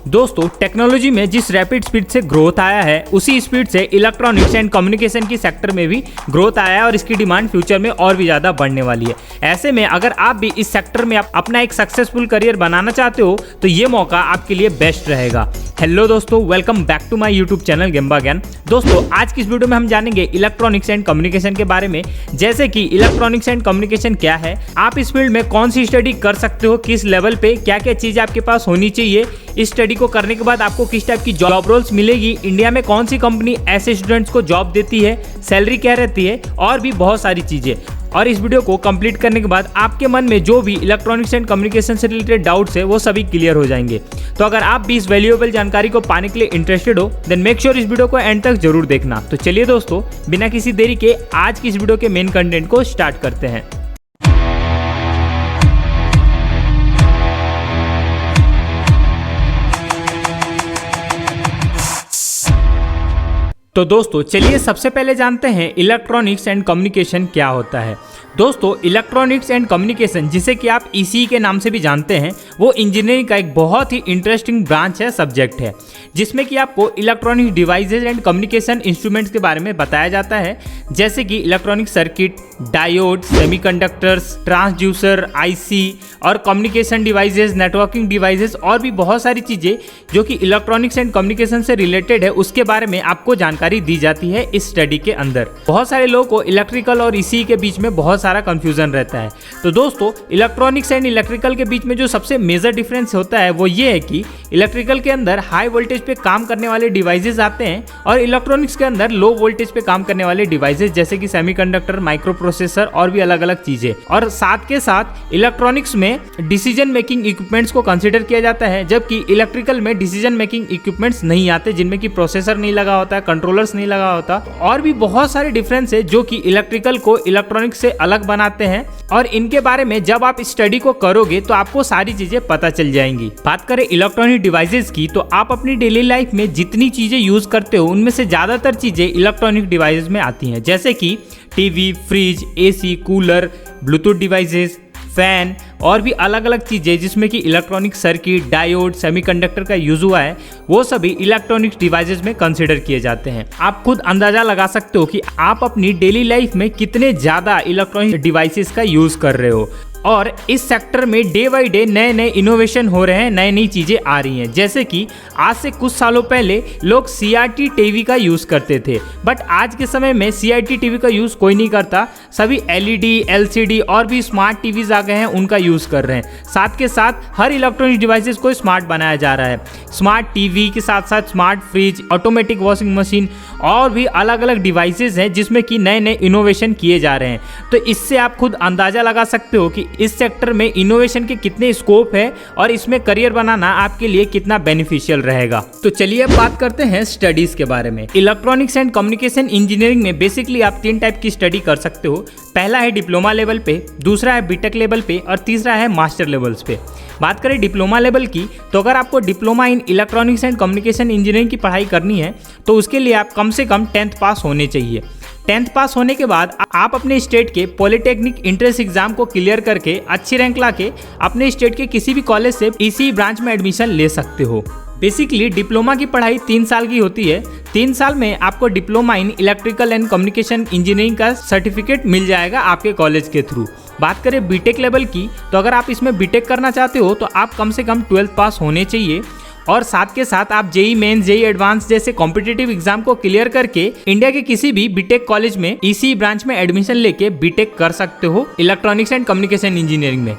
दोस्तों टेक्नोलॉजी में जिस रैपिड स्पीड से ग्रोथ आया है उसी स्पीड से इलेक्ट्रॉनिक्स एंड कम्युनिकेशन की सेक्टर में भी ग्रोथ आया है और इसकी डिमांड फ्यूचर में और भी ज़्यादा बढ़ने वाली है। ऐसे में अगर आप भी इस सेक्टर में अपना एक सक्सेसफुल करियर बनाना चाहते हो तो ये मौका आपके लिए बेस्ट रहेगा। हेलो दोस्तों, welcome back to my YouTube channel Gemba Gyan. दोस्तों आज की इस वीडियो में हम जानेंगे इलेक्ट्रॉनिक्स एंड कम्युनिकेशन के बारे में, जैसे कि इलेक्ट्रॉनिक्स एंड कम्युनिकेशन क्या है, आप इस फील्ड में कौन सी स्टडी कर सकते हो, किस लेवल पे क्या क्या चीज़ आपके पास होनी चाहिए, इस स्टडी को करने के बाद आपको किस टाइप की जॉब रोल्स मिलेगी, इंडिया में कौन सी कंपनी ऐसे स्टूडेंट्स को जॉब देती है, सैलरी क्या रहती है और भी बहुत सारी चीज़ें। और इस वीडियो को कंप्लीट करने के बाद आपके मन में जो भी इलेक्ट्रॉनिक्स एंड कम्युनिकेशन से रिलेटेड डाउट्स है वो सभी क्लियर हो जाएंगे। तो अगर आप भी इस वैल्यूएबल जानकारी को पाने के लिए इंटरेस्टेड हो देन मेक श्योर इस वीडियो को एंड तक जरूर देखना। तो चलिए दोस्तों, बिना किसी देरी के आज की इस वीडियो के मेन कंटेंट को स्टार्ट करते हैं। तो दोस्तों चलिए सबसे पहले जानते हैं इलेक्ट्रॉनिक्स एंड कम्युनिकेशन क्या होता है। दोस्तों इलेक्ट्रॉनिक्स एंड कम्युनिकेशन, जिसे कि आप ईसीई के नाम से भी जानते हैं, वो इंजीनियरिंग का एक बहुत ही इंटरेस्टिंग ब्रांच है, सब्जेक्ट है, जिसमें कि आपको electronic devices and communication instruments के बारे में बताया जाता है, जैसे कि electronic circuit, diode, semiconductors, transducer, IC और कम्युनिकेशन डिवाइसेज, नेटवर्किंग डिवाइसेज और भी बहुत सारी चीज़ें जो कि इलेक्ट्रॉनिक्स एंड कम्युनिकेशन से रिलेटेड है, उसके बारे में आपको जानकारी दी जाती है इस स्टडी के अंदर। बहुत सारे लोगों को इलेक्ट्रिकल और ईसीई के बीच में बहुत सारा कंफ्यूजन रहता है। तो दोस्तों इलेक्ट्रॉनिक्स एंड इलेक्ट्रिकल के बीच में जो सबसे मेजर डिफरेंस होता है वो ये है कि इलेक्ट्रिकल के अंदर हाई वोल्टेज पे काम करने वाले डिवाइसेस आते हैं और इलेक्ट्रॉनिक्स के अंदर लो वोल्टेज पे काम करने वाले डिवाइसेस, जैसे कि सेमीकंडक्टर, माइक्रो प्रोसेसर और भी अलग अलग चीजें। और साथ के साथ इलेक्ट्रॉनिक्स में डिसीजन मेकिंग इक्विपमेंट्स को कंसीडर किया जाता है, जबकि इलेक्ट्रिकल में डिसीजन मेकिंग इक्विपमेंट्स नहीं आते, जिनमें कि प्रोसेसर नहीं लगा होता, कंट्रोलर्स नहीं लगा होता और भी बहुत सारे डिफरेंस है जो कि इलेक्ट्रिकल को इलेक्ट्रॉनिक्स से अलग बनाते हैं। और इनके बारे में जब आप स्टडी को करोगे तो आपको सारी चीजें पता चल जाएंगी। बात करें इलेक्ट्रॉनिक डिवाइसेस की, तो आप अपनी डेली लाइफ में जितनी चीजें यूज करते हो उनमें से ज्यादातर चीजें इलेक्ट्रॉनिक डिवाइसेस में आती हैं, जैसे कि TV, fridge, AC, cooler, Bluetooth devices, fan और भी अलग अलग चीज़ें जिसमें कि इलेक्ट्रॉनिक सर्किट, डायोड, सेमीकंडक्टर का यूज हुआ है, वो सभी इलेक्ट्रॉनिक डिवाइसेस में कंसीडर किए जाते हैं। आप खुद अंदाजा लगा सकते हो कि आप अपनी डेली लाइफ में कितने ज़्यादा इलेक्ट्रॉनिक डिवाइसेस का यूज़ कर रहे हो। और इस सेक्टर में डे बाई डे नए नए इनोवेशन हो रहे हैं, नई नई चीज़ें आ रही हैं, जैसे कि आज से कुछ सालों पहले लोग सीआरटी टीवी का यूज़ करते थे, बट आज के समय में सीआरटी टीवी का यूज़ कोई नहीं करता, सभी एलईडी, एलसीडी और भी स्मार्ट टीवीज आ गए हैं, उनका यूज़ कर रहे हैं। साथ के साथ हर इलेक्ट्रॉनिक डिवाइसेस को स्मार्ट बनाया जा रहा है। स्मार्ट टीवी के साथ साथ smart fridge, automatic washing machine और भी अलग अलग डिवाइसेस हैं जिसमें कि नए नए इनोवेशन किए जा रहे हैं। तो इससे आप खुद अंदाज़ा लगा सकते हो कि इस सेक्टर में इनोवेशन के कितने स्कोप है और इसमें करियर बनाना आपके लिए कितना बेनिफिशियल रहेगा। तो चलिए अब बात करते हैं स्टडीज के बारे में। इलेक्ट्रॉनिक्स एंड कम्युनिकेशन इंजीनियरिंग में बेसिकली आप 3 टाइप की स्टडी कर सकते हो। पहला है डिप्लोमा लेवल पे, दूसरा है बीटेक लेवल पे और तीसरा है मास्टर लेवल्स पे। बात करें डिप्लोमा लेवल की, तो अगर आपको diploma in electronics and communication engineering की पढ़ाई करनी है तो उसके लिए आप कम से कम 10th पास होने चाहिए। 10th पास होने के बाद आप अपने स्टेट के पॉलिटेक्निक इंट्रेंस एग्जाम को क्लियर करके अच्छी रैंक लाके अपने स्टेट के किसी भी कॉलेज से इसी ब्रांच में एडमिशन ले सकते हो। बेसिकली डिप्लोमा की पढ़ाई 3 साल की होती है। 3 साल में आपको diploma in electrical and communication engineering का सर्टिफिकेट मिल जाएगा आपके कॉलेज के थ्रू। बात करें बीटेक लेवल की, तो अगर आप इसमें बीटेक करना चाहते हो तो आप कम से कम 12th पास होने चाहिए और साथ के साथ आप जेई मेंस, जेई एडवांस जैसे कॉम्पिटिटिव एग्जाम को क्लियर करके इंडिया के किसी भी बीटेक कॉलेज में इसी ब्रांच में एडमिशन लेके बीटेक कर सकते हो इलेक्ट्रॉनिक्स एंड कम्युनिकेशन इंजीनियरिंग में।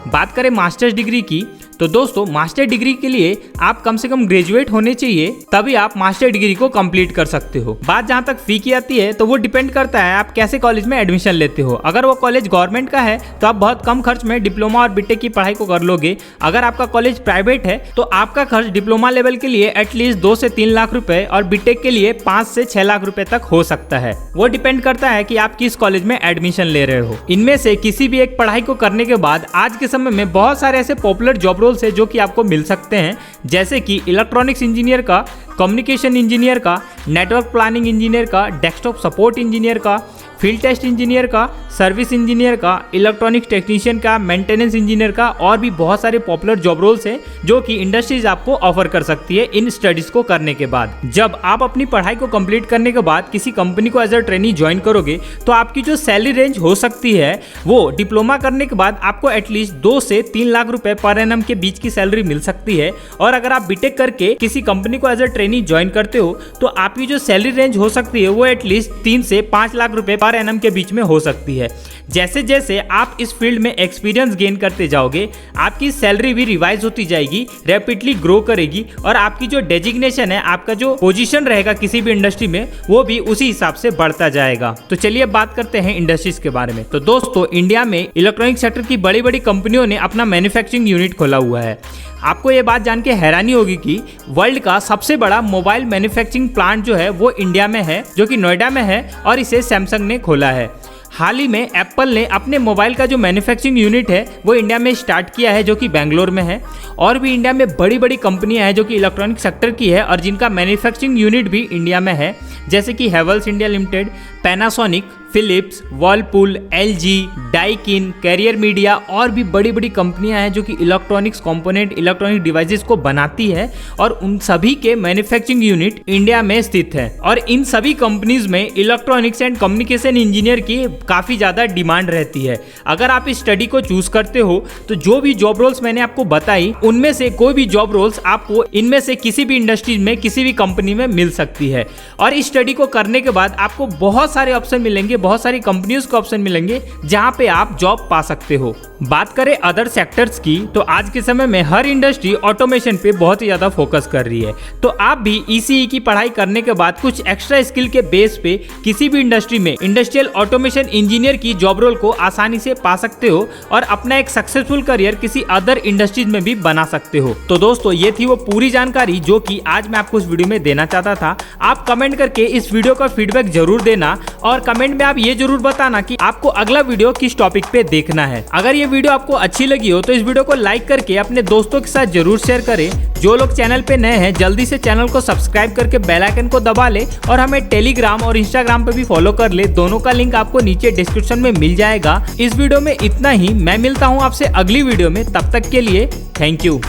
बात करें मास्टर्स डिग्री की, तो दोस्तों मास्टर डिग्री के लिए आप कम से कम ग्रेजुएट होने चाहिए, तभी आप मास्टर डिग्री को कंप्लीट कर सकते हो। बात जहाँ तक फी की आती है तो वो डिपेंड करता है आप कैसे कॉलेज में एडमिशन लेते हो। अगर वो कॉलेज गवर्नमेंट का है तो आप बहुत कम खर्च में डिप्लोमा और बीटेक की पढ़ाई को कर लोगे। अगर आपका कॉलेज प्राइवेट है तो आपका खर्च डिप्लोमा लेवल के लिए एटलीस्ट 2 से 3 लाख रुपए और बीटेक के लिए 5 से 6 लाख रुपए तक हो सकता है। वो डिपेंड करता है कि आप किस कॉलेज में एडमिशन ले रहे हो। इनमें से किसी भी एक पढ़ाई को करने के बाद आज के समय में बहुत सारे ऐसे पॉपुलर जॉब रोल्स है जो कि आपको मिल सकते हैं, जैसे कि इलेक्ट्रॉनिक्स इंजीनियर का, कम्युनिकेशन इंजीनियर का, नेटवर्क प्लानिंग इंजीनियर का, डेस्कटॉप सपोर्ट इंजीनियर का, फील्ड टेस्ट इंजीनियर का, सर्विस इंजीनियर का, इलेक्ट्रॉनिक्स टेक्नीशियन का, मेंटेनेंस इंजीनियर का और भी बहुत सारे पॉपुलर जॉब रोल्स हैं जो कि इंडस्ट्रीज आपको ऑफर कर सकती है इन स्टडीज को करने के बाद। जब आप अपनी पढ़ाई को कंप्लीट करने के बाद किसी कंपनी को एज अ ट्रेनी ज्वाइन करोगे तो आपकी जो सैलरी रेंज हो सकती है वो डिप्लोमा करने के बाद आपको एटलीस्ट 2 से 3 लाख रुपए पर एनम के बीच की सैलरी मिल सकती है। और अगर आप बीटेक करके किसी कंपनी को एज अ ट्रेनी ज्वाइन करते हो तो आपकी जो सैलरी रेंज हो सकती है वो एटलीस्ट 3 से 5 लाख रुपए पर एनम के बीच में हो सकती है। जैसे जैसे आप इस फील्ड में एक्सपीरियंस गेन करते जाओगे आपकी सैलरी भी रिवाइज होती जाएगी, रैपिडली ग्रो करेगी और आपकी जो डेजिग्नेशन है, आपका जो पोजीशन रहेगा किसी भी इंडस्ट्री में, वो भी उसी हिसाब से बढ़ता जाएगा। तो चलिए बात करते हैं इंडस्ट्रीज के बारे में। तो दोस्तों, इंडिया में इलेक्ट्रॉनिक सेक्टर की बड़ी बड़ी कंपनियों ने अपना मैन्युफैक्चरिंग यूनिट खोला हुआ है। आपको ये बात जान के हैरानी होगी कि वर्ल्ड का सबसे बड़ा मोबाइल मैन्युफैक्चरिंग प्लांट जो है वो इंडिया में है, जो कि नोएडा में है और इसे सैमसंग ने खोला है। हाल ही में एप्पल ने अपने मोबाइल का जो मैन्युफैक्चरिंग यूनिट है वो इंडिया में स्टार्ट किया है, जो कि बेंगलोर में है। और भी इंडिया में बड़ी बड़ी कंपनियां हैं जो कि इलेक्ट्रॉनिक सेक्टर की है और जिनका मैन्युफैक्चरिंग यूनिट भी इंडिया में है, जैसे कि Havells India Limited, Panasonic, Philips, Whirlpool, LG, Daikin, Carrier Midea और भी बड़ी बड़ी कंपनियां हैं जो कि इलेक्ट्रॉनिक्स कंपोनेंट, इलेक्ट्रॉनिक डिवाइसेस को बनाती है और उन सभी के मैन्युफैक्चरिंग यूनिट इंडिया में स्थित है। और इन सभी कंपनीज में इलेक्ट्रॉनिक्स एंड कम्युनिकेशन इंजीनियर की काफी ज्यादा डिमांड रहती है। अगर आप इस स्टडी को चूज करते हो तो जो भी जॉब रोल्स मैंने आपको बताई उनमें से कोई भी जॉब रोल्स आपको इनमें से किसी भी इंडस्ट्रीज में, किसी भी कंपनी में मिल सकती है। और इस स्टडी को करने के बाद आपको बहुत सारे ऑप्शन मिलेंगे, बहुत सारी कंपनियों को ऑप्शन मिलेंगे जहां पे आप जॉब पा सकते हो। बात करें अदर सेक्टर्स की तो आज के समय में हर इंडस्ट्री ऑटोमेशन पे बहुत ही ज्यादा फोकस कर रही है। तो आप भी ईसीई की पढ़ाई करने के बाद कुछ एक्स्ट्रा स्किल के बेस पे किसी भी इंडस्ट्री में इंडस्ट्रियल ऑटोमेशन इंजीनियर की जॉब रोल को आसानी से पा सकते हो और अपना एक सक्सेसफुल करियर किसी अदर इंडस्ट्रीज में भी बना सकते हो। तो दोस्तों, ये थी वो पूरी जानकारी जो कि आज मैं आपको इस वीडियो में देना चाहता था। आप कमेंट करके इस वीडियो का फीडबैक जरूर देना और कमेंट में आप ये जरूर बताना कि आपको अगला वीडियो किस टॉपिक पे देखना है। अगर ये वीडियो आपको अच्छी लगी हो तो इस वीडियो को लाइक करके अपने दोस्तों के साथ जरूर शेयर करें। जो लोग चैनल पे नए हैं जल्दी से चैनल को सब्सक्राइब करके बेल आइकन को दबा ले और हमें टेलीग्राम और इंस्टाग्राम पे भी फॉलो कर ले। दोनों का लिंक आपको नीचे डिस्क्रिप्शन में मिल जाएगा। इस वीडियो में इतना ही। मैं मिलता हूँ आपसे अगली वीडियो में, तब तक के लिए थैंक यू।